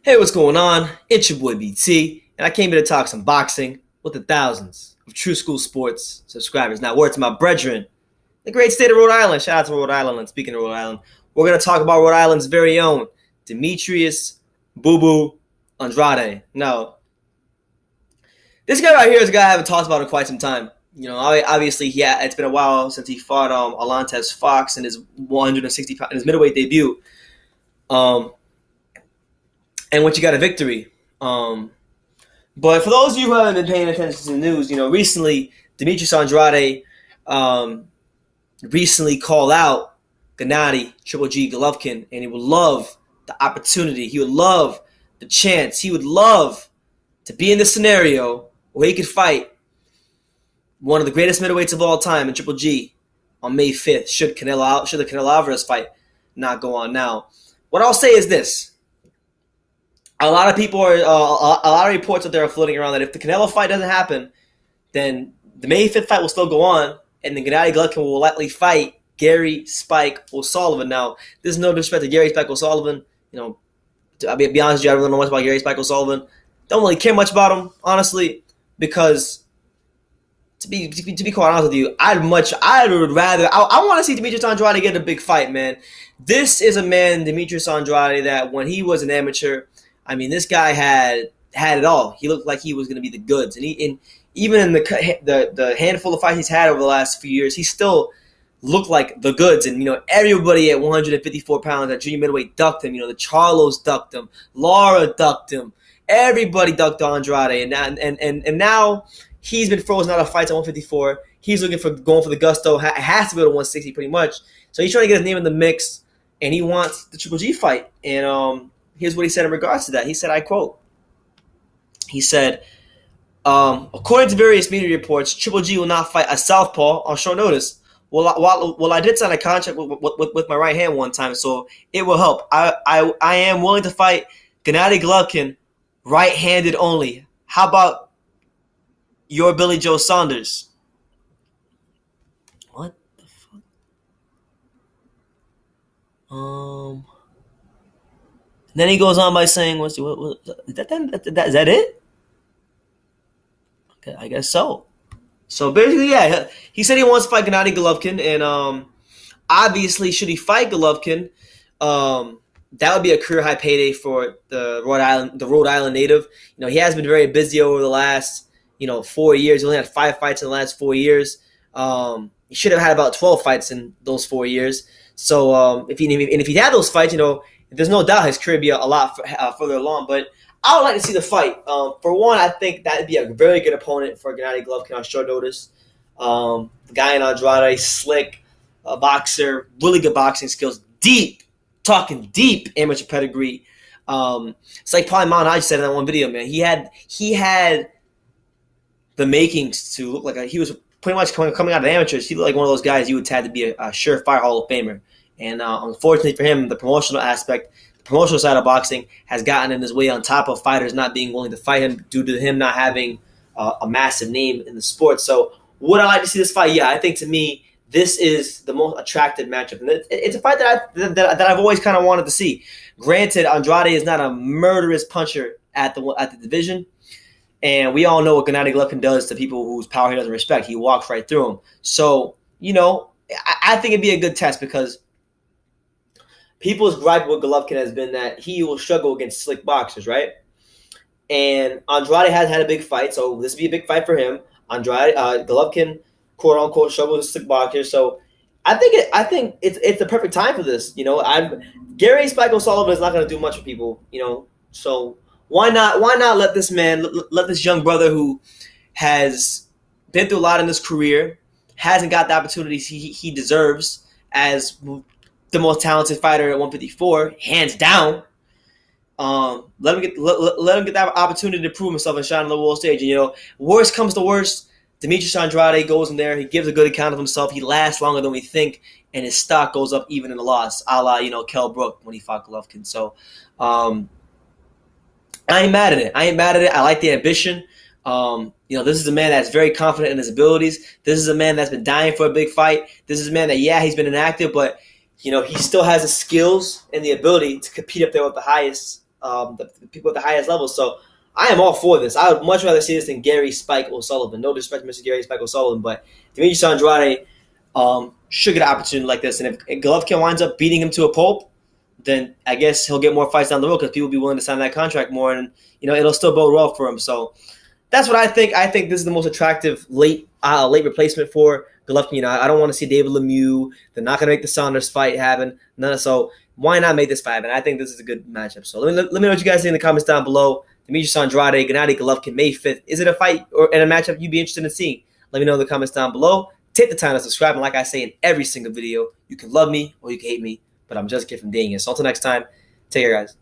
Hey, what's going on? It's your boy BT, and I came here to talk some boxing with the thousands of True School Sports subscribers. Now, word to my brethren, the great state of Rhode Island. Shout out to Rhode Island. And speaking of Rhode Island, we're going to talk about Rhode Island's very own Demtrius Boo Boo Andrade. Now, this guy right here is a guy I haven't talked about in quite some time. Obviously, yeah, it's been a while since he fought Alantez Fox in his 160 in his middleweight debut. And once you got a victory. But for those of you who haven't been paying attention to the news, recently Demetrius Andrade recently called out Gennady Triple G Golovkin, and he would love the opportunity. He would love the chance. He would love to be in this scenario where he could fight one of the greatest middleweights of all time in Triple G on May 5th. Should the Canelo Alvarez fight not go on now? What I'll say is this. A lot of people are, a lot of reports out there are floating around that if the Canelo fight doesn't happen, then the May 5th fight will still go on, and then Gennady Golovkin will likely fight Gary Spike O'Sullivan. Now, there's no disrespect to Gary Spike O'Sullivan. I'll be honest with you, I don't really know much about Gary Spike O'Sullivan. Don't really care much about him, honestly, because to be quite honest with you, I want to see Demetrius Andrade get a big fight, man. This is a man, Demetrius Andrade, that when he was an amateur, I mean, this guy had it all. He looked like he was going to be the goods, and even in the handful of fights he's had over the last few years, he still looked like the goods. And everybody at 154 pounds at junior middleweight ducked him. The Charlos ducked him, Lara ducked him, everybody ducked Andrade, and now he's been frozen out of fights at 154. He's looking for going for the gusto. Has to go to 160 pretty much. So he's trying to get his name in the mix, and he wants the Triple G fight. And here's what he said in regards to that. He said, I quote, he said, according to various media reports, Triple G will not fight a southpaw on short notice. Well, I did sign a contract with my right hand one time, so it will help. I am willing to fight Gennady Golovkin right-handed only. How about your Billy Joe Saunders? What the fuck? Then he goes on by saying, is that it? Okay, I guess so. So basically, yeah, he said he wants to fight Gennady Golovkin, and obviously, should he fight Golovkin, that would be a career high payday for the Rhode Island native. He has been very busy over the last 4 years. He only had 5 fights in the last 4 years. He should have had about 12 fights in those 4 years. So if he had those fights, there's no doubt his career would be a lot further along. But I would like to see the fight. For one, I think that would be a very good opponent for Gennady Golovkin on short notice. The guy in Andrade, slick, boxer, really good boxing skills, deep amateur pedigree. It's like probably Mount Hodge said in that one video, man. He had the makings to look like he was pretty much coming out of amateurs. He looked like one of those guys you would have to be a surefire Hall of Famer. And unfortunately for him, the promotional side of boxing has gotten in his way, on top of fighters not being willing to fight him due to him not having a massive name in the sport. So would I like to see this fight? Yeah, I think to me, this is the most attractive matchup. And it's a fight that I've always kind of wanted to see. Granted, Andrade is not a murderous puncher at the division. And we all know what Gennady Golovkin does to people whose power he doesn't respect. He walks right through them. So, I think it'd be a good test, because people's gripe with Golovkin has been that he will struggle against slick boxers, right? And Andrade has had a big fight, so this would be a big fight for him. Golovkin, quote unquote, struggles with slick boxers. So I think it's the perfect time for this. Gary Spike O'Sullivan is not going to do much for people. So why not let this man, let this young brother who has been through a lot in his career, hasn't got the opportunities he deserves as the most talented fighter at 154, hands down. Let him get that opportunity to prove himself and shine on the world stage. And worst comes to worst, Demetrius Andrade goes in there. He gives a good account of himself. He lasts longer than we think, and his stock goes up even in the loss, a la Kell Brook when he fought Golovkin. So I ain't mad at it. I like the ambition. This is a man that's very confident in his abilities. This is a man that's been dying for a big fight. This is a man that, he's been inactive, but he still has the skills and the ability to compete up there with the highest the people at the highest level. So I am all for this. I would much rather see this than Gary Spike O'Sullivan. No disrespect to Mr. Gary Spike O'Sullivan, but Demtrius Andrade should get an opportunity like this. And if Golovkin winds up beating him to a pulp, then I guess he'll get more fights down the road because people will be willing to sign that contract more, and it'll still bode well for him. So that's what I think. I think this is the most attractive late replacement for Golovkin. I don't want to see David Lemieux. They're not going to make the Saunders fight happen. So why not make this fight happen? I think this is a good matchup. So let me know what you guys think in the comments down below. Demtrius Andrade, Gennady Golovkin, May 5th. Is it a fight or in a matchup you'd be interested in seeing? Let me know in the comments down below. Take the time to subscribe. And like I say in every single video, you can love me or you can hate me, but I'm just a kid from Daniel. So until next time, take care, guys.